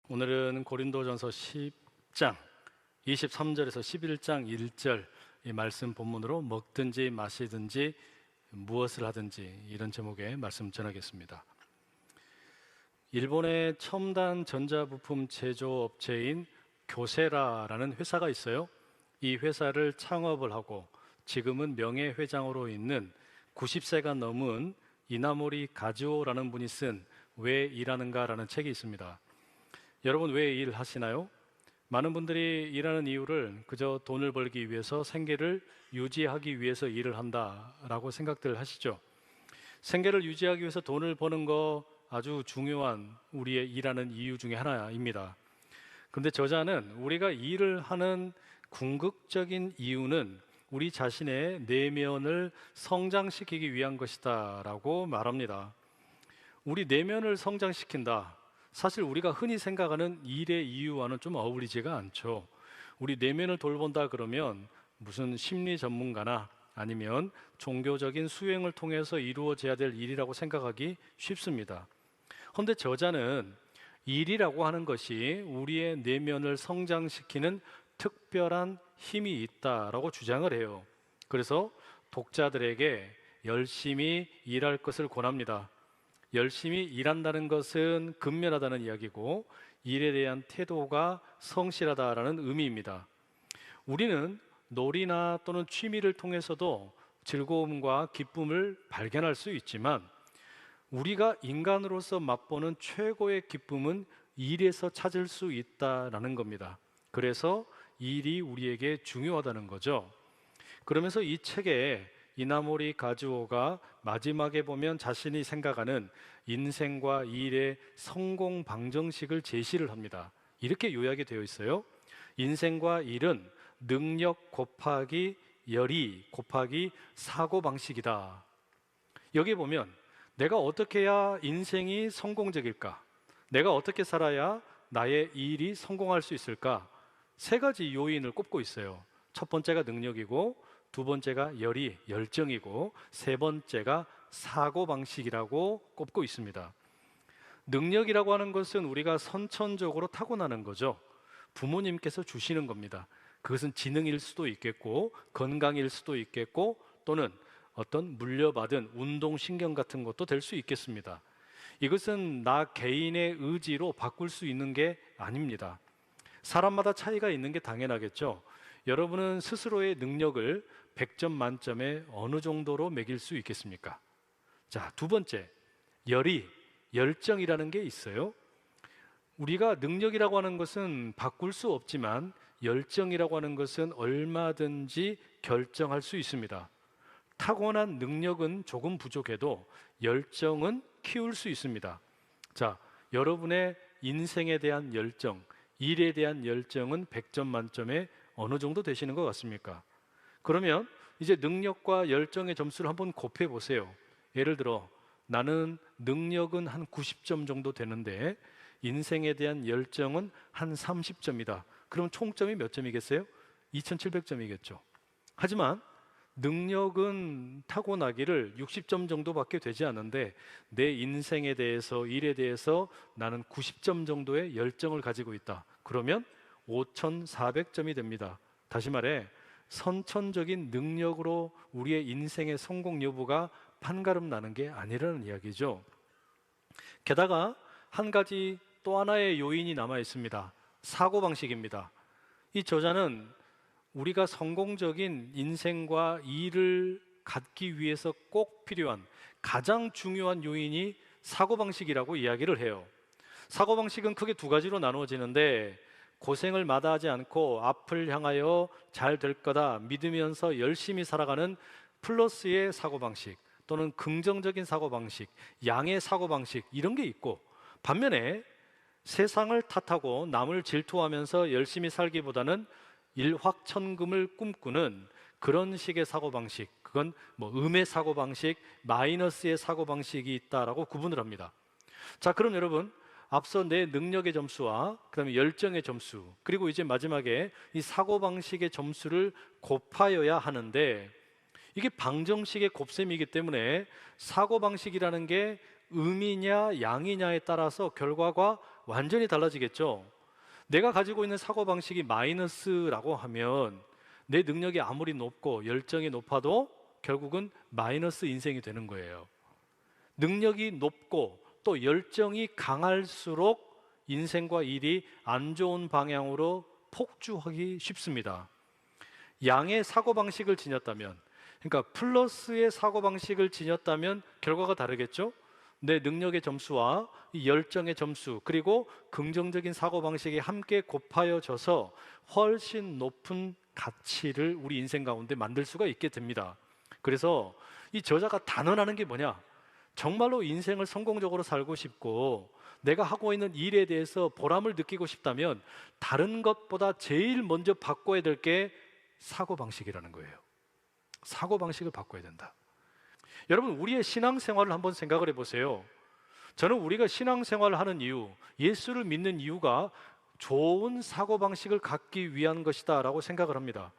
오늘은 고린도전서 10장 23절에서 11장 1절 이 말씀 본문으로 먹든지 마시든지 무엇을 하든지 이런 제목의 말씀 전하겠습니다. 일본의 첨단 전자부품 제조업체인 교세라라는 회사가 있어요. 이 회사를 창업을 하고 지금은 명예회장으로 있는 90세가 넘은 이나모리 가즈오라는 분이 쓴 왜 일하는가라는 책이 있습니다. 여러분 왜 일하시나요? 많은 분들이 일하는 이유를 그저 돈을 벌기 위해서 생계를 유지하기 위해서 일을 한다라고 생각들 하시죠. 생계를 유지하기 위해서 돈을 버는 거 아주 중요한 우리의 일하는 이유 중에 하나입니다. 그런데 저자는 우리가 일을 하는 궁극적인 이유는 우리 자신의 내면을 성장시키기 위한 것이다 라고 말합니다. 우리 내면을 성장시킨다. 사실 우리가 흔히 생각하는 일의 이유와는 좀 어울리지가 않죠. 우리 내면을 돌본다 그러면 무슨 심리 전문가나 아니면 종교적인 수행을 통해서 이루어져야 될 일이라고 생각하기 쉽습니다. 그런데 저자는 일이라고 하는 것이 우리의 내면을 성장시키는 특별한 힘이 있다라고 주장을 해요. 그래서 독자들에게 열심히 일할 것을 권합니다. 열심히 일한다는 것은 근면하다는 이야기고 일에 대한 태도가 성실하다라는 의미입니다. 우리는 놀이나 또는 취미를 통해서도 즐거움과 기쁨을 발견할 수 있지만 우리가 인간으로서 맛보는 최고의 기쁨은 일에서 찾을 수 있다라는 겁니다. 그래서 일이 우리에게 중요하다는 거죠. 그러면서 이 책에 이나모리 가즈오가 마지막에 보면 자신이 생각하는 인생과 일의 성공 방정식을 제시를 합니다. 이렇게 요약이 되어 있어요. 인생과 일은 능력 곱하기 열의 곱하기 사고방식이다. 여기 보면 내가 어떻게 해야 인생이 성공적일까? 내가 어떻게 살아야 나의 일이 성공할 수 있을까? 세 가지 요인을 꼽고 있어요. 첫 번째가 능력이고 두 번째가 열정이고 세 번째가 사고방식이라고 꼽고 있습니다. 능력이라고 하는 것은 우리가 선천적으로 타고나는 거죠. 부모님께서 주시는 겁니다. 그것은 지능일 수도 있겠고 건강일 수도 있겠고 또는 어떤 물려받은 운동신경 같은 것도 될 수 있겠습니다. 이것은 나 개인의 의지로 바꿀 수 있는 게 아닙니다. 사람마다 차이가 있는 게 당연하겠죠. 여러분은 스스로의 능력을 100점 만점에 어느 정도로 매길 수 있겠습니까? 자, 두 번째, 열정이라는 게 있어요. 우리가 능력이라고 하는 것은 바꿀 수 없지만 열정이라고 하는 것은 얼마든지 결정할 수 있습니다. 타고난 능력은 조금 부족해도 열정은 키울 수 있습니다. 자, 여러분의 인생에 대한 열정, 일에 대한 열정은 100점 만점에 어느 정도 되시는 것 같습니까? 그러면 이제 능력과 열정의 점수를 한번 곱해 보세요. 예를 들어 나는 능력은 한 90점 정도 되는데 인생에 대한 열정은 한 30점이다. 그럼 총점이 몇 점이겠어요? 2700점이겠죠. 하지만 능력은 타고나기를 60점 정도밖에 되지 않는데 내 인생에 대해서 일에 대해서 나는 90점 정도의 열정을 가지고 있다. 그러면 5400점이 됩니다. 다시 말해 선천적인 능력으로 우리의 인생의 성공 여부가 판가름 나는 게 아니라는 이야기죠. 게다가 한 가지 또 하나의 요인이 남아 있습니다. 사고방식입니다. 이 저자는 우리가 성공적인 인생과 일을 갖기 위해서 꼭 필요한 가장 중요한 요인이 사고방식이라고 이야기를 해요. 사고방식은 크게 두 가지로 나누어지는데 고생을 마다하지 않고 앞을 향하여 잘 될 거다 믿으면서 열심히 살아가는 플러스의 사고방식 또는 긍정적인 사고방식, 양의 사고방식 이런 게 있고 반면에 세상을 탓하고 남을 질투하면서 열심히 살기보다는 일확천금을 꿈꾸는 그런 식의 사고방식, 그건 음의 사고방식, 마이너스의 사고방식이 있다라고 구분을 합니다. 자, 그럼 여러분 앞서 내 능력의 점수와 그다음에 열정의 점수 그리고 이제 마지막에 이 사고방식의 점수를 곱하여야 하는데 이게 방정식의 곱셈이기 때문에 사고방식이라는 게 음이냐 양이냐에 따라서 결과가 완전히 달라지겠죠. 내가 가지고 있는 사고방식이 마이너스라고 하면 내 능력이 아무리 높고 열정이 높아도 결국은 마이너스 인생이 되는 거예요. 능력이 높고 또 열정이 강할수록 인생과 일이 안 좋은 방향으로 폭주하기 쉽습니다. 양의 사고방식을 지녔다면, 그러니까 플러스의 사고방식을 지녔다면 결과가 다르겠죠? 내 능력의 점수와 이 열정의 점수, 그리고 긍정적인 사고방식이 함께 곱하여져서 훨씬 높은 가치를 우리 인생 가운데 만들 수가 있게 됩니다. 그래서 이 저자가 단언하는 게 뭐냐? 정말로 인생을 성공적으로 살고 싶고 내가 하고 있는 일에 대해서 보람을 느끼고 싶다면 다른 것보다 제일 먼저 바꿔야 될 게 사고방식이라는 거예요. 사고방식을 바꿔야 된다. 여러분, 우리의 신앙생활을 한번 생각을 해보세요. 저는 우리가 신앙생활을 하는 이유, 예수를 믿는 이유가 좋은 사고방식을 갖기 위한 것이다 라고 생각을 합니다.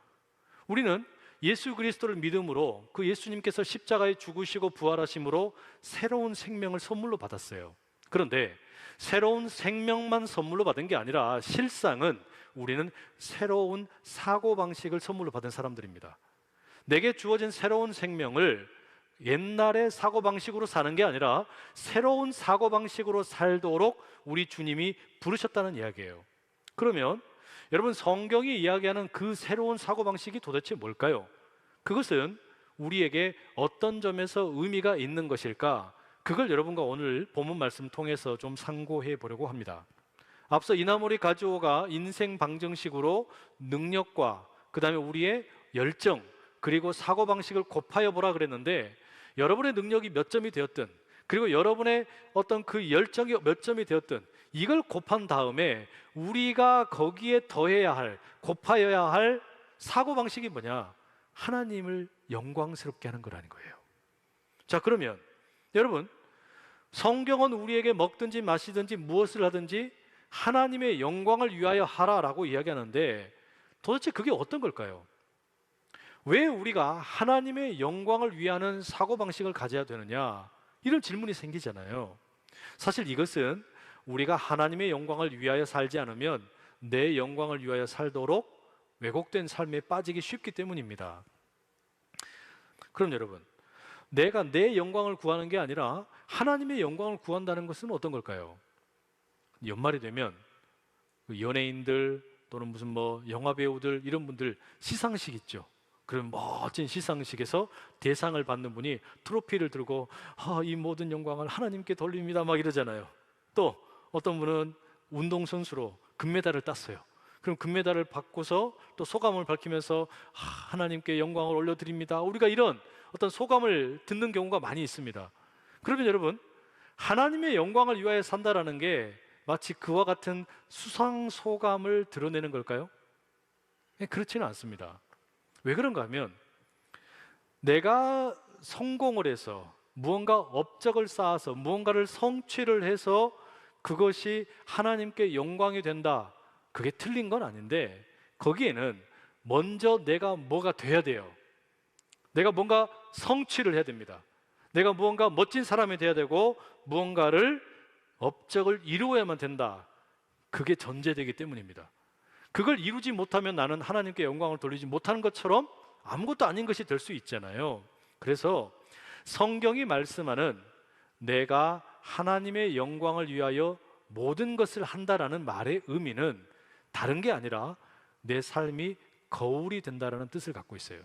우리는 예수 그리스도를 믿음으로 그 예수님께서 십자가에 죽으시고 부활하심으로 새로운 생명을 선물로 받았어요. 그런데 새로운 생명만 선물로 받은 게 아니라 실상은 우리는 새로운 사고방식을 선물로 받은 사람들입니다. 내게 주어진 새로운 생명을 옛날의 사고방식으로 사는 게 아니라 새로운 사고방식으로 살도록 우리 주님이 부르셨다는 이야기예요. 그러면 여러분, 성경이 이야기하는 그 새로운 사고방식이 도대체 뭘까요? 그것은 우리에게 어떤 점에서 의미가 있는 것일까? 그걸 여러분과 오늘 본문 말씀 통해서 좀 상고해 보려고 합니다. 앞서 이나모리 가즈오가 인생 방정식으로 능력과 그 다음에 우리의 열정 그리고 사고방식을 곱하여 보라 그랬는데, 여러분의 능력이 몇 점이 되었든 그리고 여러분의 어떤 그 열정이 몇 점이 되었든 이걸 곱한 다음에 우리가 거기에 더해야 할, 곱하여야 할 사고방식이 뭐냐? 하나님을 영광스럽게 하는 거라는 거예요. 자, 그러면 여러분, 성경은 우리에게 먹든지 마시든지 무엇을 하든지 하나님의 영광을 위하여 하라라고 이야기하는데 도대체 그게 어떤 걸까요? 왜 우리가 하나님의 영광을 위하는 사고방식을 가져야 되느냐? 이런 질문이 생기잖아요. 사실 이것은 우리가 하나님의 영광을 위하여 살지 않으면 내 영광을 위하여 살도록 왜곡된 삶에 빠지기 쉽기 때문입니다. 그럼 여러분, 내가 내 영광을 구하는 게 아니라 하나님의 영광을 구한다는 것은 어떤 걸까요? 연말이 되면 연예인들 또는 무슨 영화 배우들 이런 분들 시상식 있죠. 그런 멋진 시상식에서 대상을 받는 분이 트로피를 들고 이 모든 영광을 하나님께 돌립니다 막 이러잖아요. 또 어떤 분은 운동선수로 금메달을 땄어요. 그럼 금메달을 받고서 또 소감을 밝히면서 하나님께 영광을 올려드립니다. 우리가 이런 어떤 소감을 듣는 경우가 많이 있습니다. 그러면 여러분, 하나님의 영광을 위하여 산다라는 게 마치 그와 같은 수상소감을 드러내는 걸까요? 그렇지는 않습니다. 왜 그런가 하면 내가 성공을 해서 무언가 업적을 쌓아서 무언가를 성취를 해서 그것이 하나님께 영광이 된다, 그게 틀린 건 아닌데 거기에는 먼저 내가 뭐가 돼야 돼요. 내가 뭔가 성취를 해야 됩니다. 내가 무언가 멋진 사람이 돼야 되고 무언가를 업적을 이루어야만 된다. 그게 전제되기 때문입니다. 그걸 이루지 못하면 나는 하나님께 영광을 돌리지 못하는 것처럼 아무것도 아닌 것이 될 수 있잖아요. 그래서 성경이 말씀하는 내가 하나님의 영광을 위하여 모든 것을 한다라는 말의 의미는 다른 게 아니라 내 삶이 거울이 된다라는 뜻을 갖고 있어요.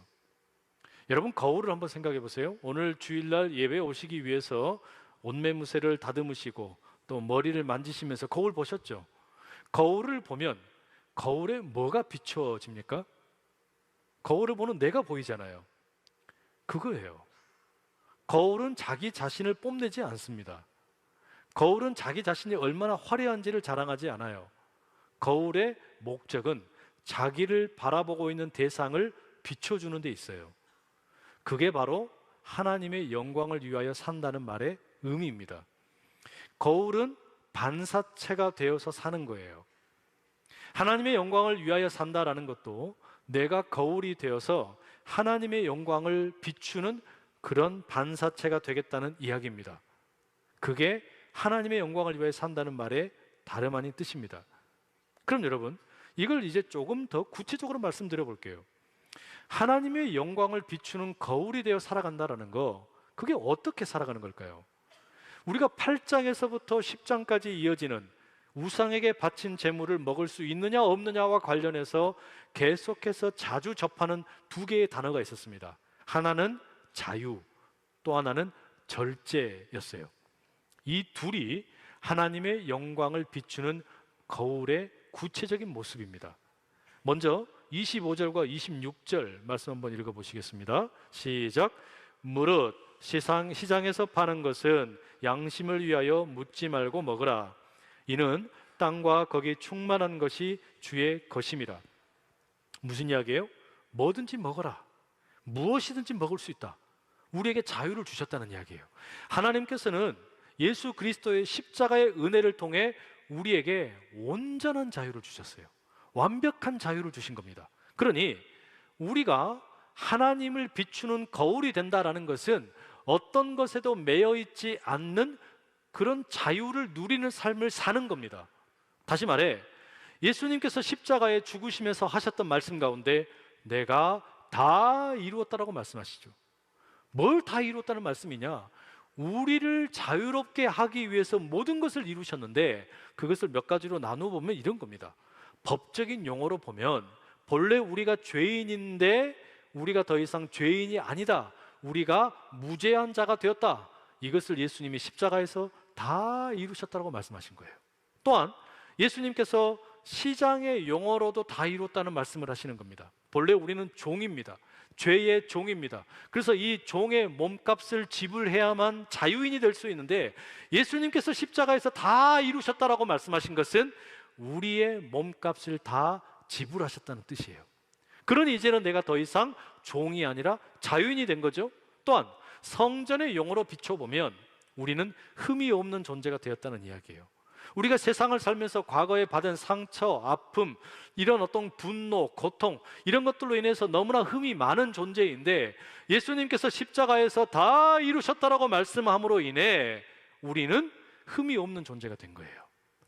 여러분, 거울을 한번 생각해 보세요. 오늘 주일날 예배 오시기 위해서 옷매무새를 다듬으시고 또 머리를 만지시면서 거울 보셨죠? 거울을 보면 거울에 뭐가 비춰집니까? 거울을 보는 내가 보이잖아요. 그거예요. 거울은 자기 자신을 뽐내지 않습니다. 거울은 자기 자신이 얼마나 화려한지를 자랑하지 않아요. 거울의 목적은 자기를 바라보고 있는 대상을 비춰주는 데 있어요. 그게 바로 하나님의 영광을 위하여 산다는 말의 의미입니다. 거울은 반사체가 되어서 사는 거예요. 하나님의 영광을 위하여 산다라는 것도 내가 거울이 되어서 하나님의 영광을 비추는 그런 반사체가 되겠다는 이야기입니다. 그게 하나님의 영광을 위하여 산다는 말의 다름 아닌 뜻입니다. 그럼 여러분, 이걸 이제 조금 더 구체적으로 말씀드려 볼게요. 하나님의 영광을 비추는 거울이 되어 살아간다라는 거, 그게 어떻게 살아가는 걸까요? 우리가 8장에서부터 10장까지 이어지는 우상에게 바친 제물을 먹을 수 있느냐 없느냐와 관련해서 계속해서 자주 접하는 두 개의 단어가 있었습니다. 하나는 자유, 또 하나는 절제였어요. 이 둘이 하나님의 영광을 비추는 거울의 구체적인 모습입니다. 먼저 25절과 26절 말씀 한번 읽어보시겠습니다. 시작. 무릇 시장에서 파는 것은 양심을 위하여 묻지 말고 먹으라. 이는 땅과 거기 충만한 것이 주의 것임이라. 무슨 이야기예요? 뭐든지 먹어라. 무엇이든지 먹을 수 있다. 우리에게 자유를 주셨다는 이야기예요. 하나님께서는 예수 그리스도의 십자가의 은혜를 통해 우리에게 온전한 자유를 주셨어요. 완벽한 자유를 주신 겁니다. 그러니 우리가 하나님을 비추는 거울이 된다라는 것은 어떤 것에도 매여 있지 않는 그런 자유를 누리는 삶을 사는 겁니다. 다시 말해, 예수님께서 십자가에 죽으시면서 하셨던 말씀 가운데 내가 다 이루었다라고 말씀하시죠. 뭘 다 이루었다는 말씀이냐? 우리를 자유롭게 하기 위해서 모든 것을 이루셨는데, 그것을 몇 가지로 나누어 보면 이런 겁니다. 법적인 용어로 보면 본래 우리가 죄인인데 우리가 더 이상 죄인이 아니다, 우리가 무죄한 자가 되었다, 이것을 예수님이 십자가에서 다 이루셨다고 말씀하신 거예요. 또한 예수님께서 시장의 용어로도 다 이뤘다는 말씀을 하시는 겁니다. 본래 우리는 종입니다. 죄의 종입니다. 그래서 이 종의 몸값을 지불해야만 자유인이 될 수 있는데, 예수님께서 십자가에서 다 이루셨다라고 말씀하신 것은 우리의 몸값을 다 지불하셨다는 뜻이에요. 그러니 이제는 내가 더 이상 종이 아니라 자유인이 된 거죠. 또한 성전의 용어로 비춰보면 우리는 흠이 없는 존재가 되었다는 이야기예요. 우리가 세상을 살면서 과거에 받은 상처, 아픔, 이런 어떤 분노, 고통, 이런 것들로 인해서 너무나 흠이 많은 존재인데, 예수님께서 십자가에서 다 이루셨다라고 말씀함으로 인해 우리는 흠이 없는 존재가 된 거예요.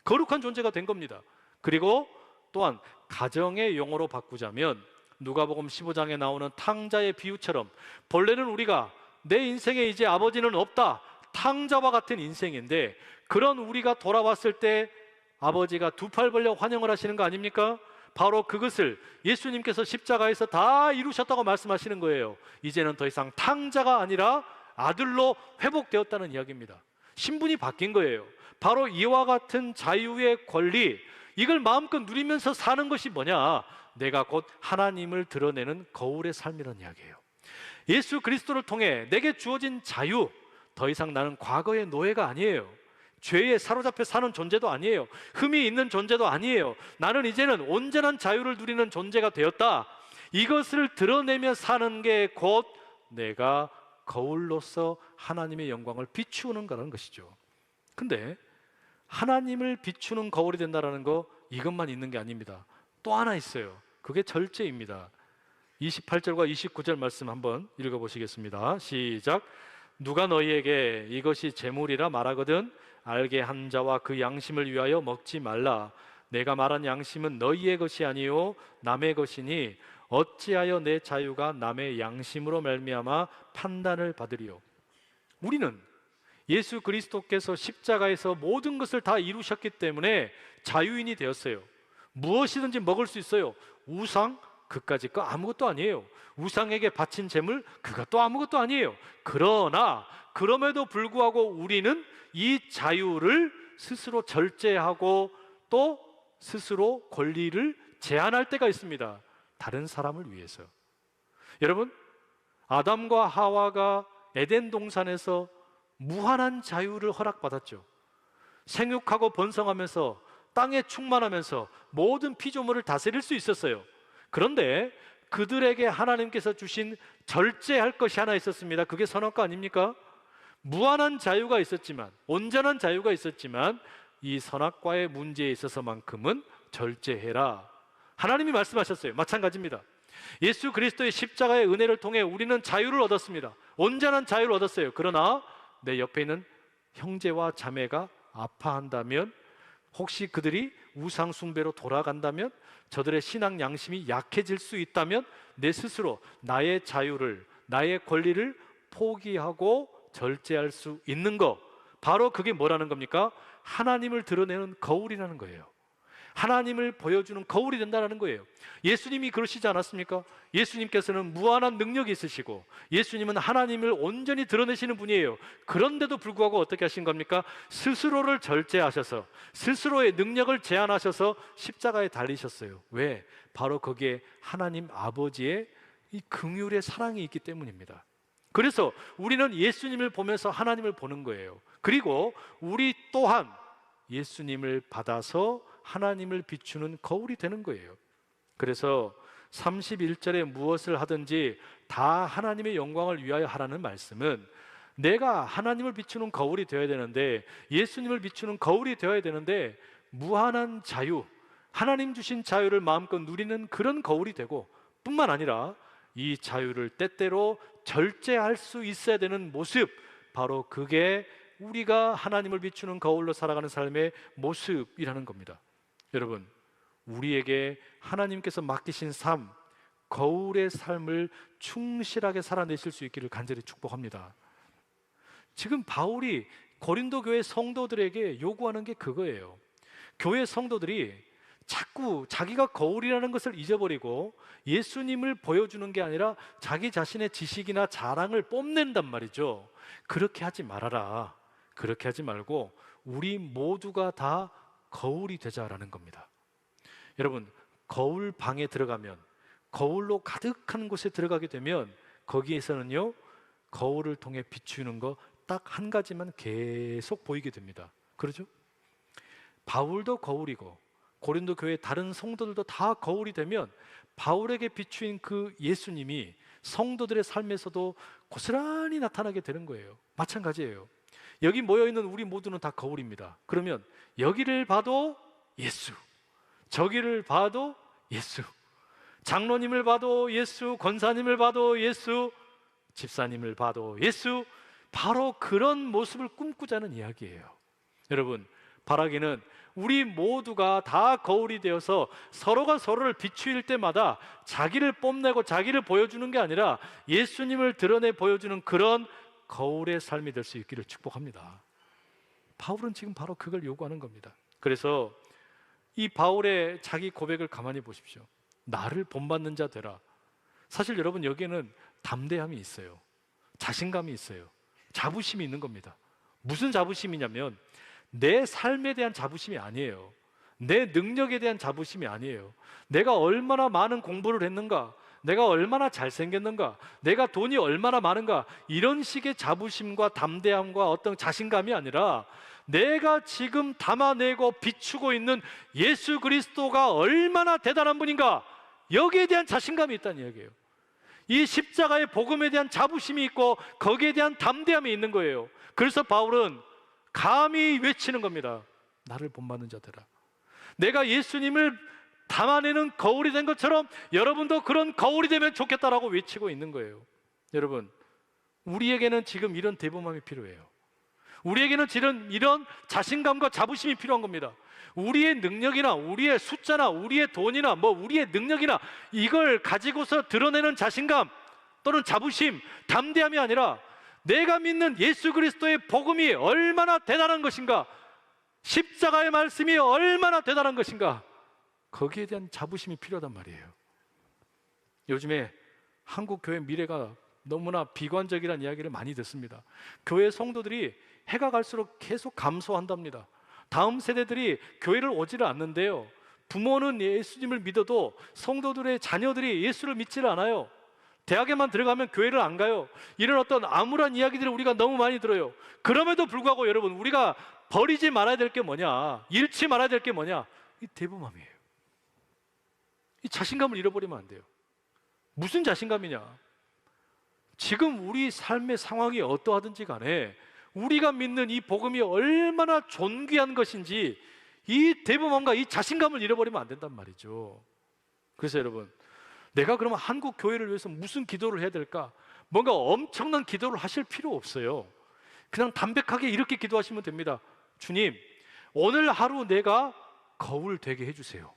거룩한 존재가 된 겁니다. 그리고 또한 가정의 용어로 바꾸자면 누가복음 15장에 나오는 탕자의 비유처럼, 본래는 우리가 내 인생에 이제 아버지는 없다, 탕자와 같은 인생인데, 그런 우리가 돌아왔을 때 아버지가 두 팔 벌려 환영을 하시는 거 아닙니까? 바로 그것을 예수님께서 십자가에서 다 이루셨다고 말씀하시는 거예요. 이제는 더 이상 탕자가 아니라 아들로 회복되었다는 이야기입니다. 신분이 바뀐 거예요. 바로 이와 같은 자유의 권리, 이걸 마음껏 누리면서 사는 것이 뭐냐? 내가 곧 하나님을 드러내는 거울의 삶이라는 이야기예요. 예수 그리스도를 통해 내게 주어진 자유, 더 이상 나는 과거의 노예가 아니에요. 죄에 사로잡혀 사는 존재도 아니에요. 흠이 있는 존재도 아니에요. 나는 이제는 온전한 자유를 누리는 존재가 되었다. 이것을 드러내며 사는 게 곧 내가 거울로서 하나님의 영광을 비추는 거라는 것이죠. 근데 하나님을 비추는 거울이 된다는 거, 이것만 있는 게 아닙니다. 또 하나 있어요. 그게 절제입니다. 28절과 29절 말씀 한번 읽어보시겠습니다. 시작. 누가 너희에게 이것이 재물이라 말하거든 알게 한 자와 그 양심을 위하여 먹지 말라. 내가 말한 양심은 너희의 것이 아니요 남의 것이니 어찌하여 내 자유가 남의 양심으로 말미암아 판단을 받으리요. 우리는 예수 그리스도께서 십자가에서 모든 것을 다 이루셨기 때문에 자유인이 되었어요. 무엇이든지 먹을 수 있어요. 우상, 그까짓 거 아무것도 아니에요. 우상에게 바친 제물, 그것도 아무것도 아니에요. 그러나 그럼에도 불구하고 우리는 이 자유를 스스로 절제하고 또 스스로 권리를 제한할 때가 있습니다. 다른 사람을 위해서. 여러분, 아담과 하와가 에덴 동산에서 무한한 자유를 허락받았죠. 생육하고 번성하면서 땅에 충만하면서 모든 피조물을 다스릴 수 있었어요. 그런데 그들에게 하나님께서 주신 절제할 것이 하나 있었습니다. 그게 선악과 아닙니까? 무한한 자유가 있었지만, 온전한 자유가 있었지만 이 선악과의 문제에 있어서만큼은 절제해라. 하나님이 말씀하셨어요. 마찬가지입니다. 예수 그리스도의 십자가의 은혜를 통해 우리는 자유를 얻었습니다. 온전한 자유를 얻었어요. 그러나 내 옆에 있는 형제와 자매가 아파한다면 혹시 그들이 우상 숭배로 돌아간다면, 저들의 신앙 양심이 약해질 수 있다면 내 스스로 나의 자유를, 나의 권리를 포기하고 절제할 수 있는 거, 바로 그게 뭐라는 겁니까? 하나님을 드러내는 거울이라는 거예요. 하나님을 보여주는 거울이 된다는 거예요. 예수님이 그러시지 않았습니까? 예수님께서는 무한한 능력이 있으시고 예수님은 하나님을 온전히 드러내시는 분이에요. 그런데도 불구하고 어떻게 하신 겁니까? 스스로를 절제하셔서, 스스로의 능력을 제한하셔서 십자가에 달리셨어요. 왜? 바로 거기에 하나님 아버지의 이 긍휼의 사랑이 있기 때문입니다. 그래서 우리는 예수님을 보면서 하나님을 보는 거예요. 그리고 우리 또한 예수님을 받아서 하나님을 비추는 거울이 되는 거예요. 그래서 31절에 무엇을 하든지 다 하나님의 영광을 위하여 하라는 말씀은, 내가 하나님을 비추는 거울이 되어야 되는데, 예수님을 비추는 거울이 되어야 되는데, 무한한 자유, 하나님 주신 자유를 마음껏 누리는 그런 거울이 되고, 뿐만 아니라 이 자유를 때때로 절제할 수 있어야 되는 모습, 바로 그게 우리가 하나님을 비추는 거울로 살아가는 삶의 모습이라는 겁니다. 여러분, 우리에게 하나님께서 맡기신 삶, 거울의 삶을 충실하게 살아내실 수 있기를 간절히 축복합니다. 지금 바울이 고린도 교회 성도들에게 요구하는 게 그거예요. 교회 성도들이 자꾸 자기가 거울이라는 것을 잊어버리고 예수님을 보여주는 게 아니라 자기 자신의 지식이나 자랑을 뽐낸단 말이죠. 그렇게 하지 말아라. 그렇게 하지 말고 우리 모두가 다 거울이 되자라는 겁니다. 여러분, 거울 방에 들어가면, 거울로 가득한 곳에 들어가게 되면 거기에서는요, 거울을 통해 비추는 거 딱 한 가지만 계속 보이게 됩니다. 그렇죠? 바울도 거울이고 고린도 교회 다른 성도들도 다 거울이 되면 바울에게 비추인 그 예수님이 성도들의 삶에서도 고스란히 나타나게 되는 거예요. 마찬가지예요. 여기 모여있는 우리 모두는 다 거울입니다. 그러면 여기를 봐도 예수, 저기를 봐도 예수, 장로님을 봐도 예수, 권사님을 봐도 예수, 집사님을 봐도 예수, 바로 그런 모습을 꿈꾸자는 이야기예요. 여러분, 바라기는 우리 모두가 다 거울이 되어서 서로가 서로를 비추일 때마다 자기를 뽐내고 자기를 보여주는 게 아니라 예수님을 드러내 보여주는 그런 거울의 삶이 될 수 있기를 축복합니다. 바울은 지금 바로 그걸 요구하는 겁니다. 그래서 이 바울의 자기 고백을 가만히 보십시오. 나를 본받는 자 되라. 사실 여러분, 여기에는 담대함이 있어요. 자신감이 있어요. 자부심이 있는 겁니다. 무슨 자부심이냐면 내 삶에 대한 자부심이 아니에요. 내 능력에 대한 자부심이 아니에요. 내가 얼마나 많은 공부를 했는가, 내가 얼마나 잘생겼는가, 내가 돈이 얼마나 많은가, 이런 식의 자부심과 담대함과 어떤 자신감이 아니라 내가 지금 담아내고 비추고 있는 예수 그리스도가 얼마나 대단한 분인가, 여기에 대한 자신감이 있다는 이야기예요. 이 십자가의 복음에 대한 자부심이 있고 거기에 대한 담대함이 있는 거예요. 그래서 바울은 감히 외치는 겁니다. 나를 본받는 자들아. 내가 예수님을 담아내는 거울이 된 것처럼 여러분도 그런 거울이 되면 좋겠다라고 외치고 있는 거예요. 여러분, 우리에게는 지금 이런 대범함이 필요해요. 우리에게는 지금 이런 자신감과 자부심이 필요한 겁니다. 우리의 능력이나 우리의 숫자나 우리의 돈이나 우리의 능력이나 이걸 가지고서 드러내는 자신감 또는 자부심, 담대함이 아니라 내가 믿는 예수 그리스도의 복음이 얼마나 대단한 것인가, 십자가의 말씀이 얼마나 대단한 것인가, 거기에 대한 자부심이 필요하단 말이에요. 요즘에 한국 교회 미래가 너무나 비관적이라는 이야기를 많이 듣습니다. 교회 성도들이 해가 갈수록 계속 감소한답니다. 다음 세대들이 교회를 오지를 않는데요, 부모는 예수님을 믿어도 성도들의 자녀들이 예수를 믿지를 않아요. 대학에만 들어가면 교회를 안 가요. 이런 어떤 암울한 이야기들을 우리가 너무 많이 들어요. 그럼에도 불구하고 여러분, 우리가 버리지 말아야 될 게 뭐냐, 잃지 말아야 될 게 뭐냐, 이 대범함이에요. 이 자신감을 잃어버리면 안 돼요. 무슨 자신감이냐, 지금 우리 삶의 상황이 어떠하든지 간에 우리가 믿는 이 복음이 얼마나 존귀한 것인지 이 대범함과 이 자신감을 잃어버리면 안 된단 말이죠. 그래서 여러분, 내가 그러면 한국 교회를 위해서 무슨 기도를 해야 될까? 뭔가 엄청난 기도를 하실 필요 없어요. 그냥 담백하게 이렇게 기도하시면 됩니다. 주님, 오늘 하루 내가 거울 되게 해주세요.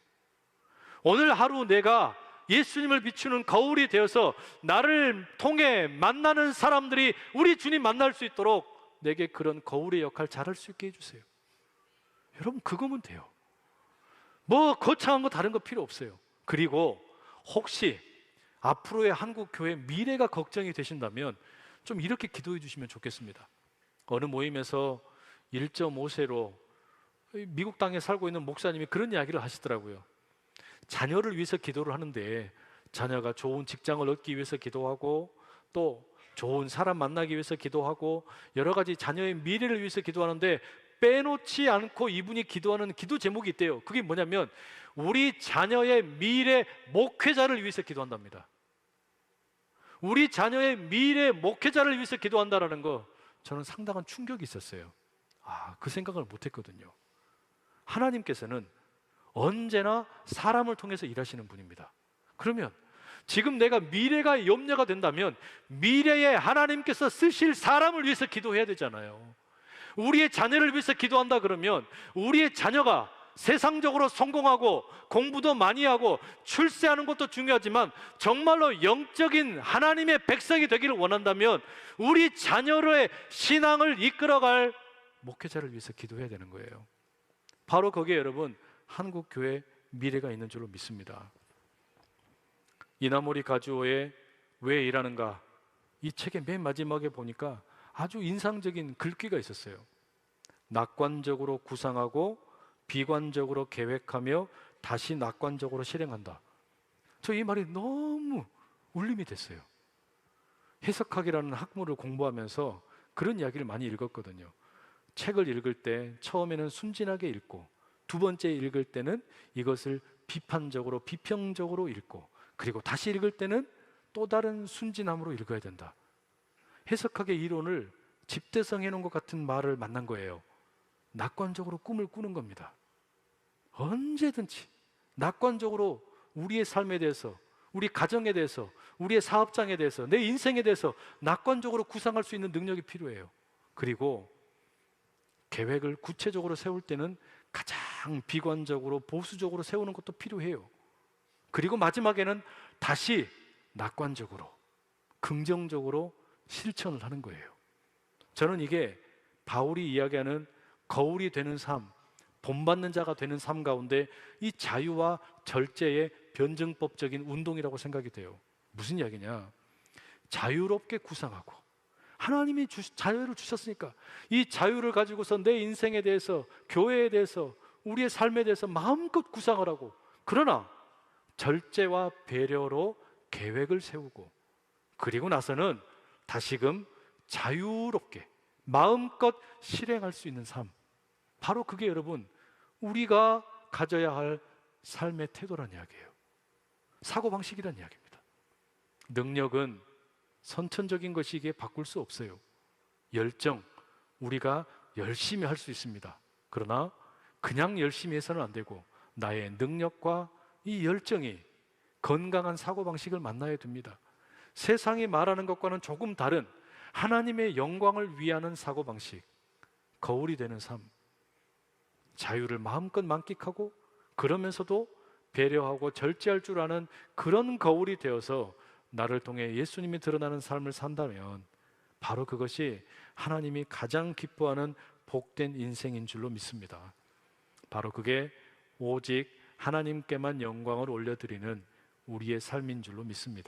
오늘 하루 내가 예수님을 비추는 거울이 되어서 나를 통해 만나는 사람들이 우리 주님 만날 수 있도록 내게 그런 거울의 역할 잘할 수 있게 해주세요. 여러분, 그거면 돼요. 뭐 거창한 거 다른 거 필요 없어요. 그리고 혹시 앞으로의 한국 교회 미래가 걱정이 되신다면 좀 이렇게 기도해 주시면 좋겠습니다. 어느 모임에서 1.5세로 미국 땅에 살고 있는 목사님이 그런 이야기를 하시더라고요. 자녀를 위해서 기도를 하는데 자녀가 좋은 직장을 얻기 위해서 기도하고 또 좋은 사람 만나기 위해서 기도하고 여러 가지 자녀의 미래를 위해서 기도하는데 빼놓지 않고 이분이 기도하는 기도 제목이 있대요. 그게 뭐냐면 우리 자녀의 미래 목회자를 위해서 기도한답니다. 우리 자녀의 미래 목회자를 위해서 기도한다라는 거 저는 상당한 충격이 있었어요. 그 생각을 못했거든요. 하나님께서는 언제나 사람을 통해서 일하시는 분입니다. 그러면 지금 내가 미래가 염려가 된다면 미래에 하나님께서 쓰실 사람을 위해서 기도해야 되잖아요. 우리의 자녀를 위해서 기도한다 그러면 우리의 자녀가 세상적으로 성공하고 공부도 많이 하고 출세하는 것도 중요하지만 정말로 영적인 하나님의 백성이 되기를 원한다면 우리 자녀의 신앙을 이끌어갈 목회자를 위해서 기도해야 되는 거예요. 바로 거기에 여러분 한국 교회 미래가 있는 줄로 믿습니다. 이나모리 가주오의 왜 일하는가, 이 책의 맨 마지막에 보니까 아주 인상적인 글귀가 있었어요. 낙관적으로 구상하고 비관적으로 계획하며 다시 낙관적으로 실행한다. 저 이 말이 너무 울림이 됐어요. 해석학이라는 학문을 공부하면서 그런 이야기를 많이 읽었거든요. 책을 읽을 때 처음에는 순진하게 읽고 두 번째 읽을 때는 이것을 비판적으로 비평적으로 읽고 그리고 다시 읽을 때는 또 다른 순진함으로 읽어야 된다. 해석학의 이론을 집대성해 놓은 것 같은 말을 만난 거예요. 낙관적으로 꿈을 꾸는 겁니다. 언제든지 낙관적으로 우리의 삶에 대해서, 우리 가정에 대해서, 우리의 사업장에 대해서, 내 인생에 대해서 낙관적으로 구상할 수 있는 능력이 필요해요. 그리고 계획을 구체적으로 세울 때는 가장 비관적으로 보수적으로 세우는 것도 필요해요. 그리고 마지막에는 다시 낙관적으로 긍정적으로 실천을 하는 거예요. 저는 이게 바울이 이야기하는 거울이 되는 삶, 본받는 자가 되는 삶 가운데 이 자유와 절제의 변증법적인 운동이라고 생각이 돼요. 무슨 이야기냐? 자유롭게 구상하고 하나님이 자유를 주셨으니까 이 자유를 가지고서 내 인생에 대해서, 교회에 대해서, 우리의 삶에 대해서 마음껏 구상을 하고, 그러나 절제와 배려로 계획을 세우고, 그리고 나서는 다시금 자유롭게 마음껏 실행할 수 있는 삶, 바로 그게 여러분 우리가 가져야 할 삶의 태도란 이야기예요. 사고방식이란 이야기입니다. 능력은 선천적인 것이기에 바꿀 수 없어요. 열정, 우리가 열심히 할 수 있습니다. 그러나 그냥 열심히 해서는 안 되고 나의 능력과 이 열정이 건강한 사고방식을 만나야 됩니다. 세상이 말하는 것과는 조금 다른 하나님의 영광을 위하는 사고방식, 거울이 되는 삶, 자유를 마음껏 만끽하고 그러면서도 배려하고 절제할 줄 아는 그런 거울이 되어서 나를 통해 예수님이 드러나는 삶을 산다면 바로 그것이 하나님이 가장 기뻐하는 복된 인생인 줄로 믿습니다. 바로 그게 오직 하나님께만 영광을 올려드리는 우리의 삶인 줄로 믿습니다.